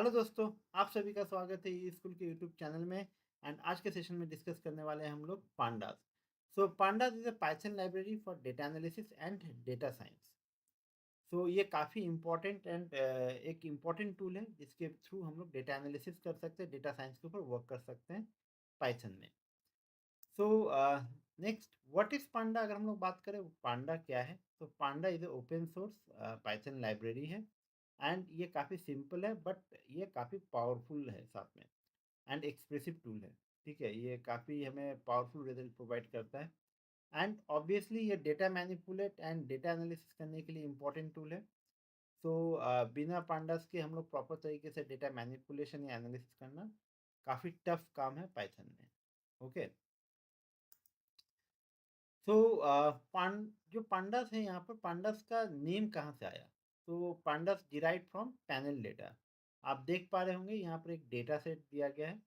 Hello दोस्तों, आप सभी का स्वागत है ई स्कूल के यूट्यूब चैनल में। एंड आज के सेशन में डिस्कस करने वाले हैं हम लोग pandas. So pandas is a Python library for data analysis and data science. So ये काफ़ी इम्पोर्टेंट एंड एक इम्पोर्टेंट टूल है जिसके थ्रू हम लोग डेटा एनालिसिस कर सकते हैं, डेटा साइंस के ऊपर वर्क कर सकते हैं पाइथन में। So next, what is panda? अगर हम लोग बात करें पांडा क्या है, तो panda is open source Python library है। एंड ये काफ़ी सिंपल है, बट ये काफ़ी पावरफुल है साथ में। एंड एक्सप्रेसिव टूल है। ठीक है, ये काफ़ी हमें पावरफुल रिजल्ट प्रोवाइड करता है। एंड ऑब्वियसली ये data manipulate and data analysis करने के लिए इम्पोर्टेंट टूल है। सो बिना पांडास के हम लोग प्रॉपर तरीके से डेटा मैनिपुलेशन या एनालिसिस करना काफ़ी टफ काम है पाइथन में। ओके। सो जो पांडास है, यहाँ पर पांडास का नेम कहाँ से आया? तो pandas derive from panel data. आप देख पा रहे होंगे यहाँ पर एक डेटा सेट दिया गया है।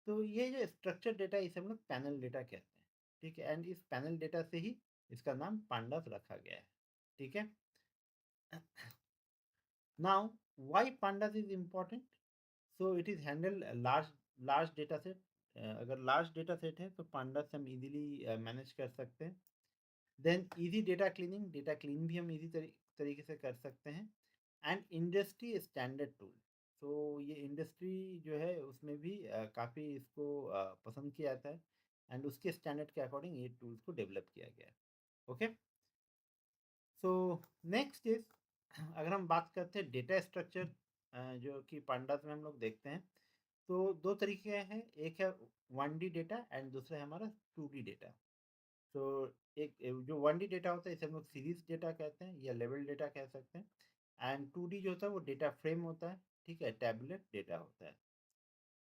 तो ये जो स्ट्रक्चर डेटा इसे हम लोग पैनल डेटा कहते हैं। ठीक है, एंड इस पैनल डेटा से ही इसका नाम पांडास रखा गया है। ठीक है। Now, why pandas is important? So it is handle large data set. अगर लार्ज डेटा सेट है तो पांडास हम इजीली मैनेज कर सकते हैं। देन इजी डेटा क्लीन भी हम इजी तरीके से कर सकते हैं। And industry standard tool. तो ये इंडस्ट्री जो है उसमें भी काफ़ी इसको पसंद किया जाता है। एंड उसके स्टैंडर्ड के अकॉर्डिंग ये टूल्स को डेवलप किया गया है। ओके। सो नेक्स्ट इज, अगर हम बात करते हैं डेटा स्ट्रक्चर जो कि पांडास में हम लोग देखते हैं, तो दो तरीके हैं। एक है 1D डेटा एंड दूसरा है हमारा 2D डेटा। तो एक जो 1D डेटा होता है इसे हम लोग सीरीज डेटा कहते हैं या लेवल डेटा कह सकते हैं। एंड 2D जो होता है वो डेटा फ्रेम होता है। ठीक है, टैबलेट डेटा होता है।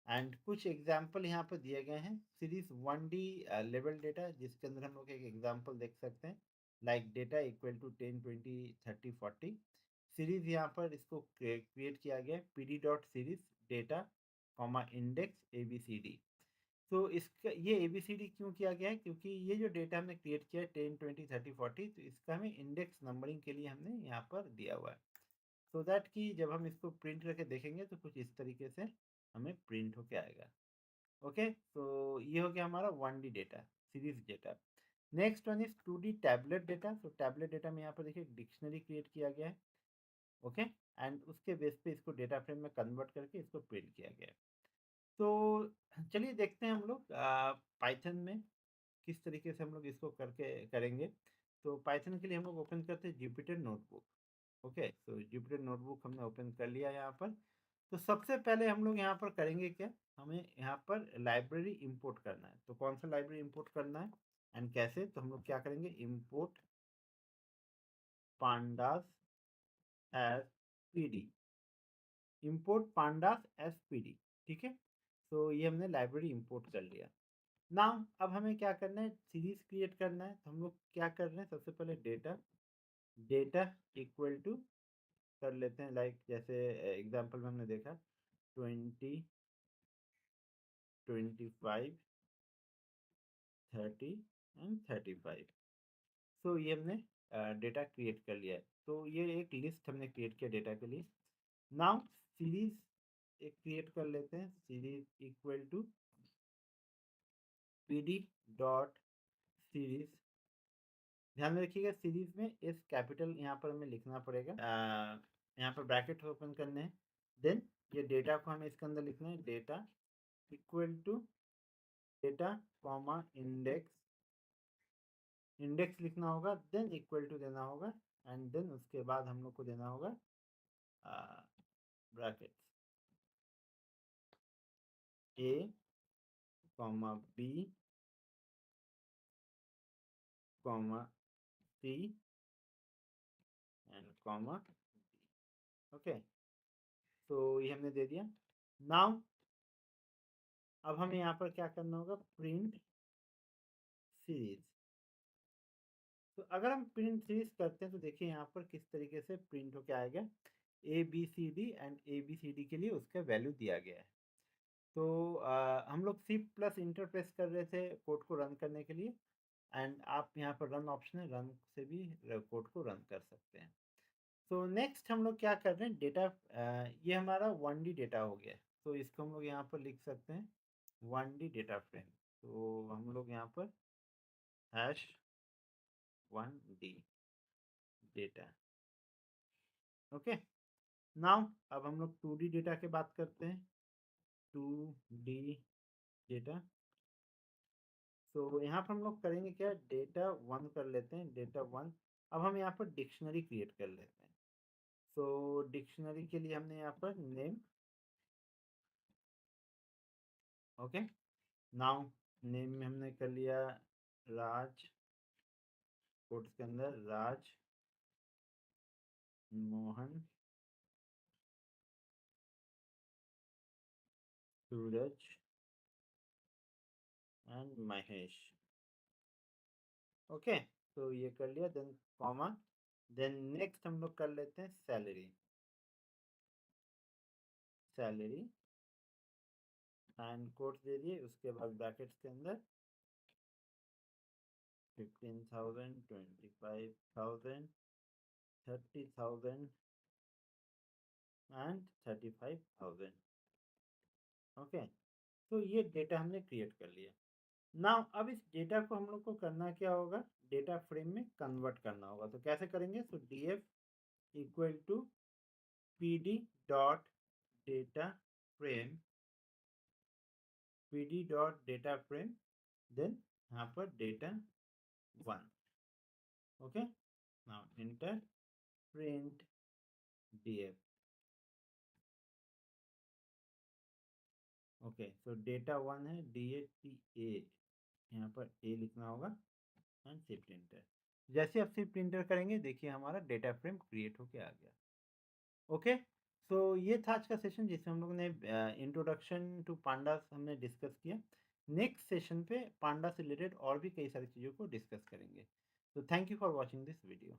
एंड कुछ एग्जाम्पल यहाँ पर दिए गए हैं सीरीज 1D लेवल डेटा, जिसके अंदर हम लोग एक एग्जाम्पल देख सकते हैं। Like data equal to 10 20 30 40। Series यहाँ पर इसको क्रिएट किया गया है p d dot series data comma index a b c d. तो इसका ये ए बी सी डी क्यों किया गया है? क्योंकि ये जो डेटा हमने क्रिएट किया है 10 20 30 40, तो इसका हमें इंडेक्स नंबरिंग के लिए हमने यहाँ पर दिया हुआ है। सो दैट कि जब हम इसको प्रिंट करके देखेंगे तो कुछ इस तरीके से हमें प्रिंट होके आएगा। ओके, तो ये हो गया हमारा 1D data, series data. Next one is 2D tablet data. तो टैबलेट डेटा में यहाँ पर देखिए डिक्शनरी क्रिएट किया गया है। ओके। एंड उसके बेस पे इसको डेटा फ्रेम में कन्वर्ट करके इसको प्रिंट किया गया है। तो चलिए देखते हैं हम लोग पाइथन में किस तरीके से हम लोग इसको करके करेंगे। तो पाइथन के लिए हम लोग ओपन करते हैं जुपिटर नोटबुक। ओके, तो जुपिटर नोटबुक हमने ओपन कर लिया यहाँ पर। तो सबसे पहले हम लोग यहाँ पर करेंगे क्या? हमें यहाँ पर लाइब्रेरी इंपोर्ट करना है। तो कौन सा लाइब्रेरी इंपोर्ट करना है एंड कैसे? तो हम लोग क्या करेंगे, import pandas S P D. Import pandas S P D. ठीक है, तो ये हमने लाइब्रेरी इंपोर्ट कर लिया। नाउ अब हमें क्या करना है, सीरीज क्रिएट करना है। तो हम लोग क्या कर रहे हैं, सबसे पहले डेटा डेटा इक्वल टू कर लेते हैं। लाइक जैसे एग्जांपल में हमने देखा 20 25 30 एंड 35। सो ये हमने डेटा क्रिएट कर लिया है। तो ये एक लिस्ट हमने क्रिएट किया डेटा के लिए। नाउ सीरीज एक क्रिएट कर लेते हैं। Series equal to p d dot series. ध्यान में रखिएगा सीरीज में एस कैपिटल यहाँ पर हमें लिखना पड़ेगा। यहाँ पर ब्रैकेट ओपन करने हैं। देन ये डेटा को हमें इसके अंदर लिखना है। Data equal to data comma index. Index लिखना होगा, देन इक्वल टू देना होगा। एंड देन उसके बाद हम लोग को देना होगा bracket a comma b comma c and comma. Okay, तो ये हमने दे दिया। नाउ अब हमें यहाँ पर क्या करना होगा, प्रिंट सीरीज। तो अगर हम प्रिंट सीरीज करते हैं तो देखिए यहाँ पर किस तरीके से प्रिंट होके आएगा। A b c d and a b c d के लिए उसका वैल्यू दिया गया है। तो हम लोग शिफ्ट प्लस इंटर प्रेस कर रहे थे कोड को रन करने के लिए। एंड आप यहाँ पर रन ऑप्शन है, रन से भी कोड को रन कर सकते हैं। तो नेक्स्ट हम लोग क्या कर रहे हैं, डेटा ये हमारा 1D डेटा हो गया, तो इसको हम लोग यहाँ पर लिख सकते हैं 1D डेटा फ्रेम। तो हम लोग यहाँ पर hash 1D data, okay. Now अब हम लोग 2D डेटा की बात करते हैं, 2D डेटा। तो यहाँ पर हम लोग करेंगे क्या, डेटा 1 कर लेते हैं, डेटा 1। अब हम यहाँ पर डिक्शनरी क्रिएट कर लेते हैं। तो डिक्शनरी के लिए हमने यहाँ पर नेम, ओके। नाउ नेम में हमने कर लिया राज, कोट्स के अंदर राज मोहन सूरज एंड महेश, ओके। तो ये कर लिया, देन कॉमा, देन नेक्स्ट हम लोग कर लेते हैं सैलरी, सैलरी एंड कोट्स दे दिए, उसके बाद ब्रैकेट्स के अंदर 15,000, 25,000, 30,000 एंड 35,000, ओके। तो ये डेटा हमने क्रिएट कर लिया। नाउ अब इस डेटा को हम लोग को करना क्या होगा, डेटा फ्रेम में कन्वर्ट करना होगा। तो कैसे करेंगे, so df equal to pd dot data frame, pd dot data frame, then यहाँ पर data 1, okay. Now enter print df, okay. So data 1 है, DATA, यहाँ पर a लिखना होगा एंड शिफ्ट इंटर। जैसे आप शिफ्ट इंटर करेंगे, देखिए हमारा डेटा फ्रेम क्रिएट होके आ गया, ओके। सो ये था आज का सेशन जिसमें हम लोगों ने इंट्रोडक्शन टू पांडास हमने डिस्कस किया। नेक्स्ट सेशन पे पांडा से रिलेटेड और भी कई सारी चीज़ों को डिस्कस करेंगे। तो thank you for watching this video.